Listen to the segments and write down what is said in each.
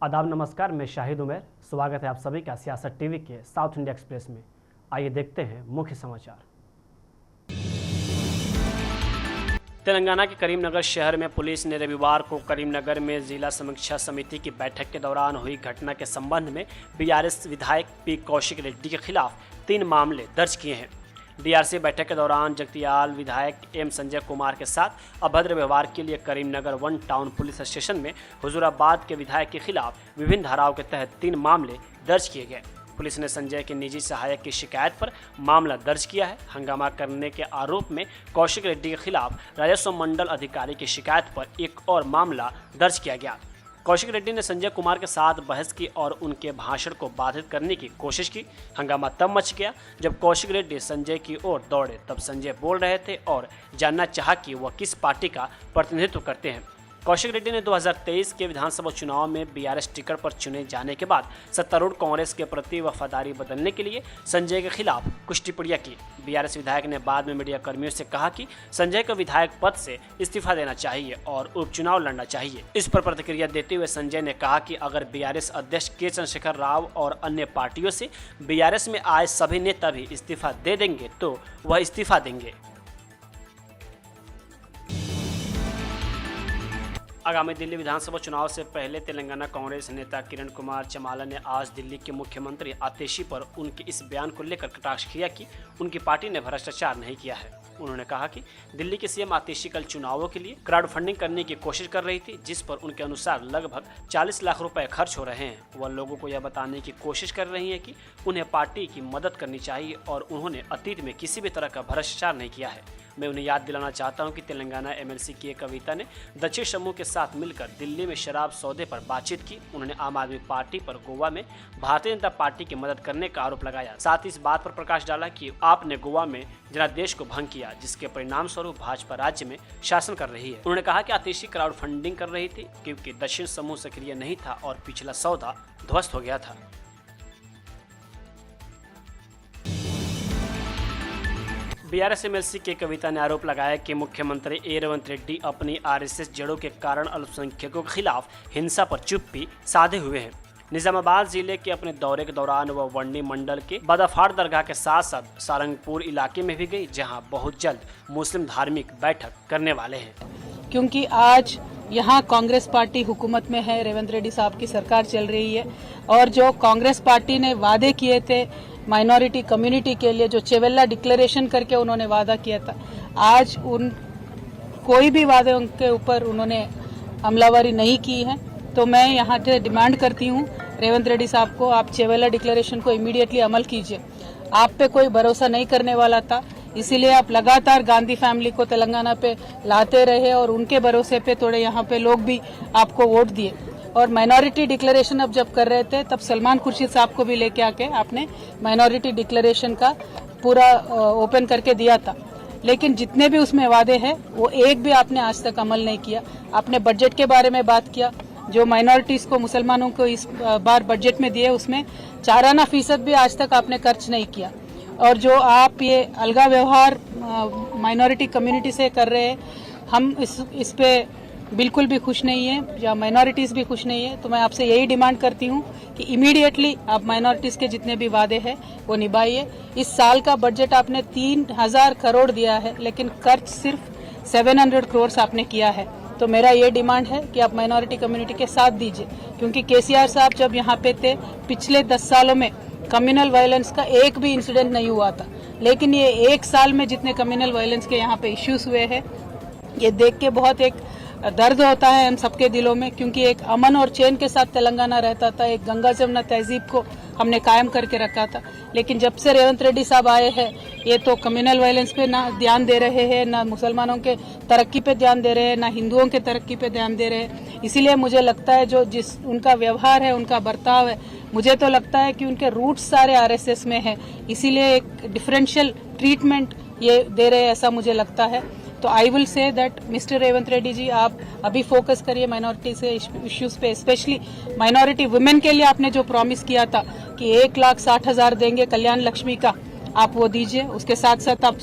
आदाब नमस्कार, मैं शाहिद उमर। स्वागत है आप सभी का सियासत टीवी के साउथ इंडिया एक्सप्रेस में। आइए देखते हैं मुख्य समाचार। तेलंगाना के करीमनगर शहर में पुलिस ने रविवार को करीमनगर में जिला समीक्षा समिति की बैठक के दौरान हुई घटना के संबंध में बीआरएस विधायक पी कौशिक रेड्डी के खिलाफ 3 मामले दर्ज किए हैं। डीआरसी बैठक के दौरान जगतियाल विधायक एम संजय कुमार के साथ अभद्र व्यवहार के लिए करीमनगर 1 टाउन पुलिस स्टेशन में हुजूराबाद के विधायक के खिलाफ विभिन्न धाराओं के तहत 3 मामले दर्ज किए गए। पुलिस ने संजय के निजी सहायक की शिकायत पर मामला दर्ज किया है। हंगामा करने के आरोप में कौशिक रेड्डी के खिलाफ राजस्व मंडल अधिकारी की शिकायत पर एक और मामला दर्ज किया गया। कौशिक रेड्डी ने संजय कुमार के साथ बहस की और उनके भाषण को बाधित करने की कोशिश की। हंगामा तब मच गया जब कौशिक रेड्डी संजय की ओर दौड़े। तब संजय बोल रहे थे और जानना चाहा कि वह किस पार्टी का प्रतिनिधित्व करते हैं। कौशिक रेड्डी ने 2023 के विधानसभा चुनाव में बीआरएस टिकट पर चुने जाने के बाद सत्तारूढ़ कांग्रेस के प्रति वफादारी बदलने के लिए संजय के खिलाफ कुछ टिप्पणियां की। बीआरएस विधायक ने बाद में मीडिया कर्मियों से कहा कि संजय को विधायक पद से इस्तीफा देना चाहिए और उपचुनाव लड़ना चाहिए। इस पर प्रतिक्रिया देते हुए संजय ने कहा कि अगर बीआरएस अध्यक्ष के चंद्रशेखर राव और अन्य पार्टियों से बीआरएस में आए सभी नेता भी इस्तीफा दे देंगे तो वह इस्तीफा देंगे। आगामी दिल्ली विधानसभा चुनाव से पहले तेलंगाना कांग्रेस नेता किरण कुमार चमाला ने आज दिल्ली के मुख्यमंत्री आतिशी पर उनके इस बयान को लेकर कटाक्ष किया कि उनकी पार्टी ने भ्रष्टाचार नहीं किया है। उन्होंने कहा कि दिल्ली के सीएम आतिशी कल चुनावों के लिए क्राउड फंडिंग करने की कोशिश कर रही थी, जिस पर उनके अनुसार लगभग 40 लाख रुपए खर्च हो रहे हैं। वह लोगों को यह बताने की कोशिश कर रही है कि उन्हें पार्टी की मदद करनी चाहिए और उन्होंने अतीत में किसी भी तरह का भ्रष्टाचार नहीं किया है। मैं उन्हें याद दिलाना चाहता हूं कि तेलंगाना एमएलसी की एक कविता ने दक्षिण समूह के साथ मिलकर दिल्ली में शराब सौदे पर बातचीत की। उन्होंने आम आदमी पार्टी पर गोवा में भारतीय जनता पार्टी की मदद करने का आरोप लगाया। साथ ही इस बात पर प्रकाश डाला कि आपने गोवा में जनादेश को भंग किया, जिसके परिणाम स्वरूप भाजपा राज्य में शासन कर रही है। उन्होंने कहा कि आतिशी क्राउड फंडिंग कर रही थी क्योंकि दक्षिण समूह सक्रिय नहीं था और पिछला सौदा ध्वस्त हो गया था। बीआरएस एमएलसी के कविता ने आरोप लगाया कि मुख्यमंत्री रेवंत रेड्डी अपनी आरएसएस जड़ों के कारण अल्पसंख्यकों के खिलाफ हिंसा पर चुप्पी साधे हुए हैं। निजामाबाद जिले के अपने दौरे के दौरान वह वंडी मंडल के बदाफाड़ दरगाह के साथ साथ सारंगपुर इलाके में भी गई, जहां बहुत जल्द मुस्लिम धार्मिक बैठक करने वाले हैं। क्योंकि आज यहाँ कांग्रेस पार्टी हुकूमत में है, रेवंत रेड्डी साहब की सरकार चल रही है और जो कांग्रेस पार्टी ने वादे किए थे माइनॉरिटी कम्युनिटी के लिए, जो चेवेल्ला डिक्लेरेशन करके उन्होंने वादा किया था, आज उन कोई भी वादे के ऊपर उन्होंने अमलावरी नहीं की है। तो मैं यहाँ से डिमांड करती हूँ रेवंत रेड्डी साहब को, आप चेवेल्ला डिक्लेरेशन को इमीडिएटली अमल कीजिए। आप पे कोई भरोसा नहीं करने वाला था, इसीलिए आप लगातार गांधी फैमिली को तेलंगाना पे लाते रहे और उनके भरोसे पे थोड़े यहाँ पे लोग भी आपको वोट दिए। और माइनॉरिटी डिक्लेरेशन अब जब कर रहे थे तब सलमान खुर्शीद साहब को भी लेके आके आपने माइनॉरिटी डिक्लेरेशन का पूरा ओपन करके दिया था, लेकिन जितने भी उसमें वादे हैं वो एक भी आपने आज तक अमल नहीं किया। आपने बजट के बारे में बात किया, जो माइनॉरिटीज को मुसलमानों को इस बार बजट में दिए उसमें 4% भी आज तक आपने खर्च नहीं किया। और जो आप ये अलगा व्यवहार माइनॉरिटी कम्युनिटी से कर रहे हैं, हम इस पे बिल्कुल भी खुश नहीं है, या माइनॉरिटीज भी खुश नहीं है। तो मैं आपसे यही डिमांड करती हूँ कि इमीडिएटली आप माइनॉरिटीज के जितने भी वादे हैं वो निभाइए। इस साल का बजट आपने 3000 करोड़ दिया है, लेकिन खर्च सिर्फ 700 करोड़ आपने किया है। तो मेरा ये डिमांड है कि आप माइनॉरिटी कम्युनिटी के साथ दीजिए, क्योंकि केसीआर साहब जब यहाँ पे थे पिछले 10 सालों में कम्युनल वायलेंस का एक भी इंसिडेंट नहीं हुआ था, लेकिन ये 1 साल में जितने कम्युनल वायलेंस के यहाँ पे इश्यूज हुए हैं, ये देख के बहुत एक दर्द होता है हम सबके दिलों में। क्योंकि एक अमन और चैन के साथ तेलंगाना रहता था, एक गंगा जमुना तहजीब को हमने कायम करके रखा था। लेकिन जब से रेवंत रेड्डी साहब आए हैं, ये तो कम्युनल वायलेंस पे ना ध्यान दे रहे हैं, ना मुसलमानों के तरक्की पे ध्यान दे रहे हैं, ना हिंदुओं के तरक्की पे ध्यान दे रहे हैं। इसीलिए मुझे लगता है जो जिस उनका व्यवहार है, उनका बर्ताव है, मुझे तो लगता है कि उनके रूट्स सारे आरएसएस में है, इसीलिए एक डिफरेंशियल ट्रीटमेंट ये दे रहे हैं, ऐसा मुझे लगता है। तो I will say that mister Revanth Reddy ji, आप अभी फोकस करिए माइनॉरिटी से इश्यूज पे, स्पेशली माइनॉरिटी वुमेन के लिए आपने जो प्रॉमिस किया था कि 1,60,000 देंगे कल्याण लक्ष्मी का, आप वो दीजिए। उसके साथ साथ आप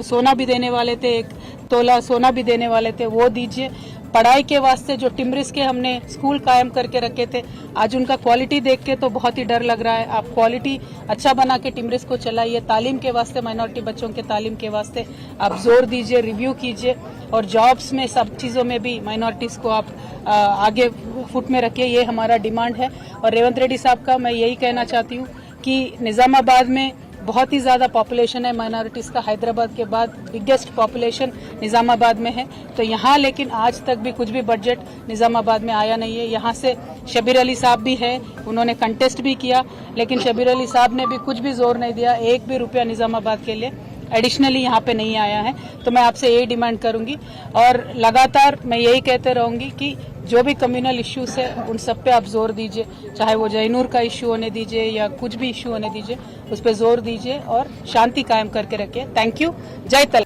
सोना भी देने वाले थे, 1 तोला सोना भी देने वाले थे, वो दीजिए। पढ़ाई के वास्ते जो टिम्रिस के हमने स्कूल कायम करके रखे थे, आज उनका क्वालिटी देख के तो बहुत ही डर लग रहा है। आप क्वालिटी अच्छा बना के टिम्रिस को चलाइए, तालीम के वास्ते, माइनॉरिटी बच्चों के तालीम के वास्ते आप जोर दीजिए, रिव्यू कीजिए, और जॉब्स में सब चीज़ों में भी माइनॉरिटीज़ को आप आगे फुट में रखिए, ये हमारा डिमांड है। और रेवंत रेड्डी साहब का मैं यही कहना चाहती हूँ कि निज़ामाबाद में बहुत ही ज़्यादा पॉपुलेशन है माइनॉरिटीज़ का, हैदराबाद के बाद बिगेस्ट पॉपुलेशन निज़ामाबाद में है। तो यहाँ लेकिन आज तक भी कुछ भी बजट निज़ामाबाद में आया नहीं है। यहाँ से शबीर अली साहब भी है, उन्होंने कंटेस्ट भी किया, लेकिन शबीर अली साहब ने भी कुछ भी जोर नहीं दिया, एक भी रुपया निज़ामाबाद के लिए एडिशनली यहाँ पे नहीं आया है। तो मैं आपसे यही डिमांड करूंगी और लगातार मैं यही कहते रहूंगी कि जो भी कम्युनल इश्यूज है उन सब पे आप जोर दीजिए, चाहे वो जयनूर का इश्यू होने दीजिए या कुछ भी इश्यू होने दीजिए, उस पर जोर दीजिए और शांति कायम करके रखिए। Thank you. जय तल।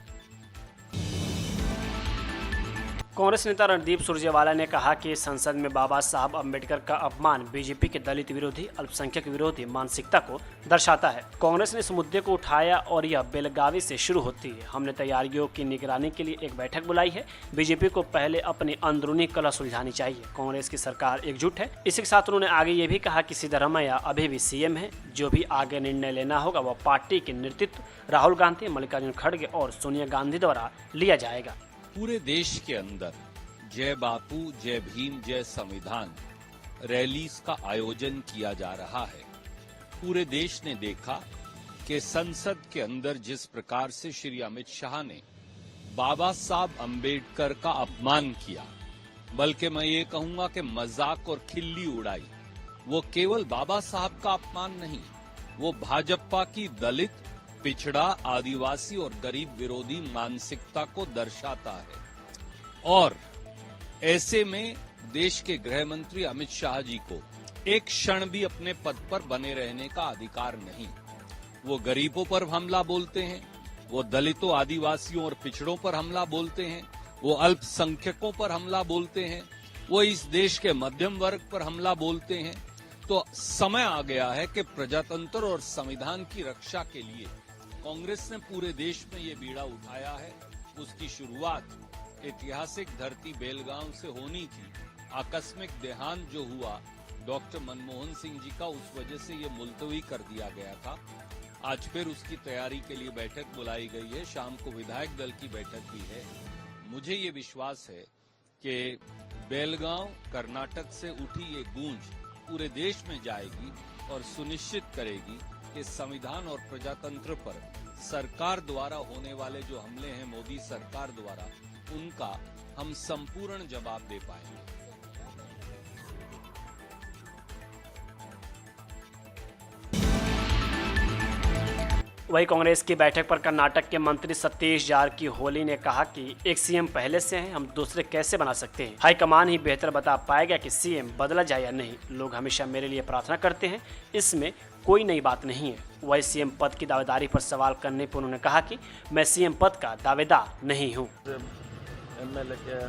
कांग्रेस नेता रणदीप सुरजेवाला ने कहा कि संसद में बाबा साहब अम्बेडकर का अपमान बीजेपी के दलित विरोधी, अल्पसंख्यक विरोधी मानसिकता को दर्शाता है। कांग्रेस ने इस मुद्दे को उठाया और यह बेलगावी से शुरू होती है। हमने तैयारियों की निगरानी के लिए एक बैठक बुलाई है। बीजेपी को पहले अपनी अंदरूनी कलह सुलझानी चाहिए। कांग्रेस की सरकार एकजुट है। इसी के साथ उन्होंने आगे ये भी कहा कि सिद्धरामैया अभी भी सीएम है। जो भी आगे निर्णय लेना होगा वह पार्टी के नेतृत्व राहुल गांधी, मल्लिकार्जुन खड़गे और सोनिया गांधी द्वारा लिया जाएगा। पूरे देश के अंदर जय बापू, जय भीम, जय संविधान रैलीज का आयोजन किया जा रहा है। पूरे देश ने देखा कि संसद के अंदर जिस प्रकार से श्री अमित शाह ने बाबा साहब अम्बेडकर का अपमान किया, बल्कि मैं ये कहूंगा कि मजाक और खिल्ली उड़ाई, वो केवल बाबा साहब का अपमान नहीं, वो भाजपा की दलित, पिछड़ा, आदिवासी और गरीब विरोधी मानसिकता को दर्शाता है। और ऐसे में देश के गृह मंत्री अमित शाह जी को एक क्षण भी अपने पद पर बने रहने का अधिकार नहीं। वो गरीबों पर हमला बोलते हैं, वो दलितों, आदिवासियों और पिछड़ों पर हमला बोलते हैं, वो अल्पसंख्यकों पर हमला बोलते हैं, वो इस देश के मध्यम वर्ग पर हमला बोलते हैं। तो समय आ गया है कि प्रजातंत्र और संविधान की रक्षा के लिए कांग्रेस ने पूरे देश में ये बीड़ा उठाया है। उसकी शुरुआत ऐतिहासिक धरती बेलगांव से होनी थी। आकस्मिक देहांत जो हुआ डॉक्टर मनमोहन सिंह जी का, उस वजह से ये मुलतवी कर दिया गया था। आज फिर उसकी तैयारी के लिए बैठक बुलाई गई है। शाम को विधायक दल की बैठक भी है। मुझे ये विश्वास है कि बेलगांव कर्नाटक से उठी ये गूंज पूरे देश में जाएगी और सुनिश्चित करेगी कि संविधान और प्रजातंत्र पर सरकार द्वारा होने वाले जो हमले हैं मोदी सरकार द्वारा, उनका हम संपूर्ण जवाब दे पाएंगे। वही कांग्रेस की बैठक पर कर्नाटक के मंत्री सतीश जारकिहोली ने कहा कि एक सीएम पहले से हैं, हम दूसरे कैसे बना सकते हैं। हाईकमान ही बेहतर बता पाएगा कि सीएम बदला जाए या नहीं। लोग हमेशा मेरे लिए प्रार्थना करते हैं, इसमें कोई नई बात नहीं है। वही सीएम पद की दावेदारी पर सवाल करने पर उन्होंने कहा कि मैं सीएम पद का दावेदार नहीं हूँ। एमएलए क्या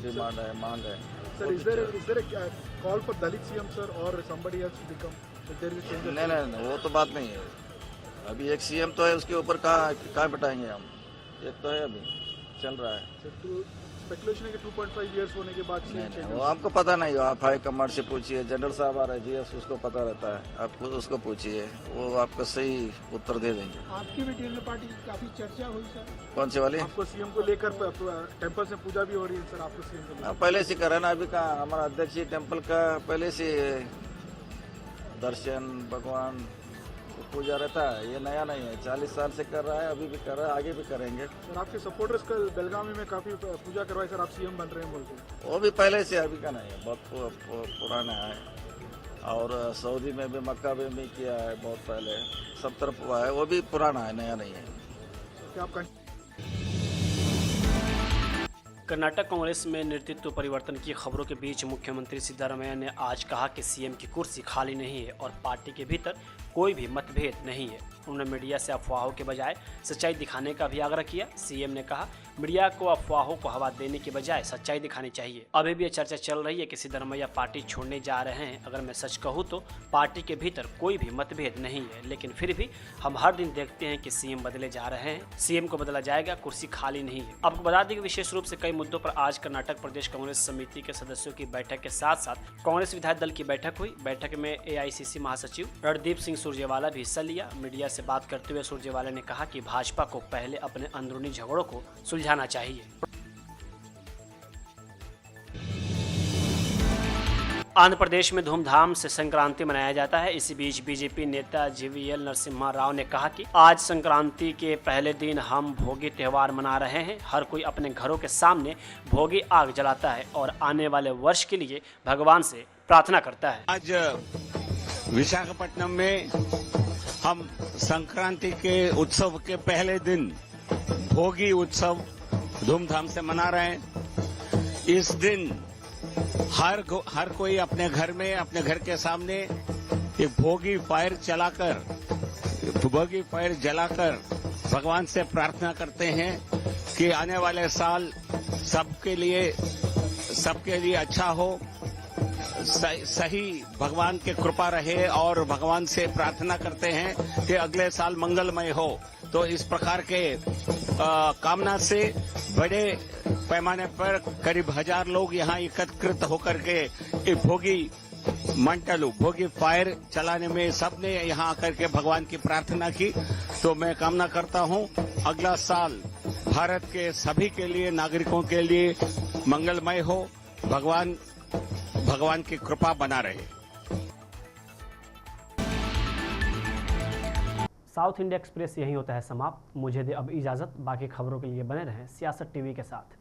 डिमांड है, मांग है? Sir, is there a call for Dalit CM sir or somebody else to become? If there is a change of नहीं, वो तो बात नहीं है। अभी एक सीएम तो है, उसके ऊपर कहाँ बिठाएंगे हम? एक तो है, अभी चल रहा है। Sir, speculation है कि 2.5 years होने के बाद CM नहीं, change वो आपको पता नहीं, आप हाई कमांड से पूछिए। जनरल साहब आ रहे हैं जीएस, उसको पता रहता है, आप खुद उसको पूछिए, वो आपको सही उत्तर दे देंगे। आपकी भी टीएमए पार्टी की काफी चर्चा हुई सर, कौन से वाले? आपको सीएम को लेकर टेम्पल से पूजा भी हो रही है सर, आपको सीएम को लेकर। पहले से करा ना, अभी कहाँ हमारा अध्यक्ष जी टेम्पल का पहले से दर्शन, भगवान पूजा रहता है। ये नया नहीं है, 40 साल से कर रहा है, अभी भी कर रहा है, आगे भी करेंगे। सर आपके सपोर्टर्स कल बेलगावी में काफी पूजा करवाई सर, आप सीएम बन रहे हैं बोल के। वो भी पहले से, अभी का नहीं है, बहुत पुराना है। और सऊदी में भी, मक्का में भी किया है बहुत पहले, सब तरफ हुआ है, वो भी पुराना है, नया नहीं है। क्या आप कर्नाटक कांग्रेस में नेतृत्व परिवर्तन की खबरों के बीच मुख्यमंत्री सिद्धरामैया ने आज कहा कि सीएम की कुर्सी खाली नहीं है और पार्टी के भीतर कोई भी मतभेद नहीं है। उन्होंने मीडिया से अफवाहों के बजाय सच्चाई दिखाने का भी आग्रह किया। सीएम ने कहा, मीडिया को अफवाहों को हवा देने के बजाय सच्चाई दिखानी चाहिए। अभी भी यह चर्चा चल रही है कि सिद्धरमैया पार्टी छोड़ने जा रहे हैं। अगर मैं सच कहूँ तो पार्टी के भीतर कोई भी मतभेद नहीं है, लेकिन फिर भी हम हर दिन देखते हैं कि सीएम बदले जा रहे हैं। सीएम को बदला जाएगा, कुर्सी खाली नहीं है। आपको बता दें कि विशेष रूप से कई मुद्दों पर आज कर्नाटक प्रदेश कांग्रेस समिति के सदस्यों की बैठक के साथ साथ कांग्रेस विधायक दल की बैठक हुई। बैठक में एआईसीसी महासचिव रणदीप सिंह सुरजेवाला भी हिस्सा लिया। मीडिया से बात करते हुए सुरजेवाला ने कहा कि भाजपा को पहले अपने अंदरूनी झगड़ों को सुलझाना चाहिए। आंध्र प्रदेश में धूमधाम से संक्रांति मनाया जाता है। इसी बीच बीजेपी नेता जीवीएल नरसिम्हा राव ने कहा कि आज संक्रांति के पहले दिन हम भोगी त्योहार मना रहे हैं। हर कोई अपने घरों के सामने भोगी आग जलाता है और आने वाले वर्ष के लिए भगवान से प्रार्थना करता है। आज विशाखापट्टनम में हम संक्रांति के उत्सव के पहले दिन भोगी उत्सव धूमधाम से मना रहे हैं। इस दिन हर कोई अपने घर में, अपने घर के सामने एक भोगी फायर जलाकर भगवान से प्रार्थना करते हैं कि आने वाले साल सबके लिए अच्छा हो, सही भगवान की कृपा रहे और भगवान से प्रार्थना करते हैं कि अगले साल मंगलमय हो। तो इस प्रकार के कामना से बड़े पैमाने पर करीब 1000 लोग यहाँ एकत्रित होकर के भोगी फायर चलाने में सबने यहाँ आकर के भगवान की प्रार्थना की। तो मैं कामना करता हूँ अगला साल भारत के सभी के लिए, नागरिकों के लिए मंगलमय हो, भगवान की कृपा बना रहे। साउथ इंडिया एक्सप्रेस यही होता है समाप्त। मुझे दे अब इजाजत। बाकी खबरों के लिए बने रहें सियासत टीवी के साथ।